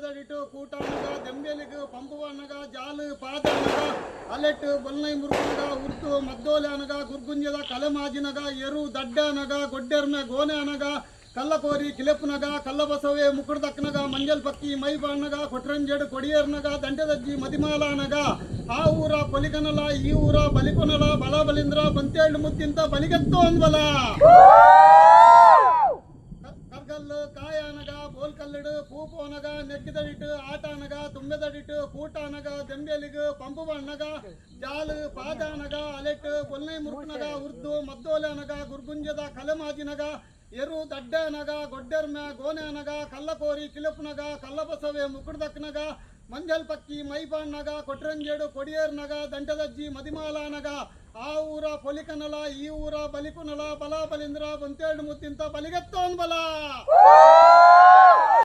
ತುಂಬೆದಡಿಟು ಕೂಟಾನಗ ದೆಂಬೆಲಿಗು ಪಂಪುವನಗ ಜಾಲು ಪಾದನಗ ಅಲೆಟ್ ಬೊಲ್ನೈ ಮುರುಕನಗ ಉರ್ತು ಮದ್ದೋಲೆ ಅನಗ ಗುರ್ಗುಂಜದ ಕಲೆಮಾಜಿನಗ ಎರು ದಡ್ಡನಗ ಗೊಡ್ಡೆರ್ಮೆ ಗೋನೆ ಅನಗ ಕಲ್ಲಕೋರಿ ಕಿಲೆಪ್ಪನಗ ಕಲ್ಲಬಸವೆ ಮುಕುಡ್ದಕ್ಕನಗ ಮಂಜಲ್ ಪಕ್ಕಿ ಮೈಬಣ್ಣಗ ಕೊಟ್ರಂಜೆಡ್ ಕೊಡಿಯರ್ನಗ ದಂಡೆದಜ್ಜಿ ಮದಿಮಾಲನಗ ಆ ಊರ ಪೊಲಿಕನಲ ಈ ಊರ ಬಲಿಕೊನಲ ಬಲ ಬಲಿಂದ್ರ ಬಂತೇಳು ಮುತ್ತಿಂತ ಬಲಿಗೆತ್ತು ಅಂದ್ಬಲ ಕರ್ಗಲ್ಲು ಕಾಯನಗ ಬೋಲ್ಕಲ್ಲಿಡು ಪೂಪೋನಗ ನೆಗ್ಗಿದಡಿಟ್ಟು ಆಟನಗ ತುಂಬೆದಡಿಟ್ಟು ಕೂಟಾನಗ ದೆಂಬೆಲಿಗು ಪಂಪು ಬಣ್ಣಗ ಜಾಲು ಪಾದಾನಗ ಅಲೆಟ್ ಬೊಲ್ನೈ ಮುರುಕನಗ ಉರ್ದು ಮದ್ದೋಲೆ ಅನಗ ಗುರ್ಗುಂಜದ ಕಲೆಮಾಜಿನಗ ಎರು ದಡ್ಡನಗ ಗೊಡ್ಡೆರ್ಮೆ ಗೋನೆ ಅನಗ ಕಲ್ಲಕೋರಿ ಕಿಲುಪನಗ ಕಲ್ಲಬಸವೆ ಮುಕುಡ್ದಕ್ಕನಗ ಮಂಜಲ್ ಪಕ್ಕಿ ಮೈಬಣ್ಣಗ ಕೊಟ್ರಂಜೇಡು ಕೊಡಿಯರ್ನಗ ದಂಟದಜ್ಜಿ ಮದಿಮಾಲನಗ ಆ ಊರ ಪೊಲಿಕನಲ ಈ ಊರ ಬಲಿಕುನಲ ಬಲ ಬಲಿಂದ್ರ ಬಂತೇಳು ಮುತ್ತಿಂತ ಬಲಿಗೆತ್ತು ಅನ್ಬಲ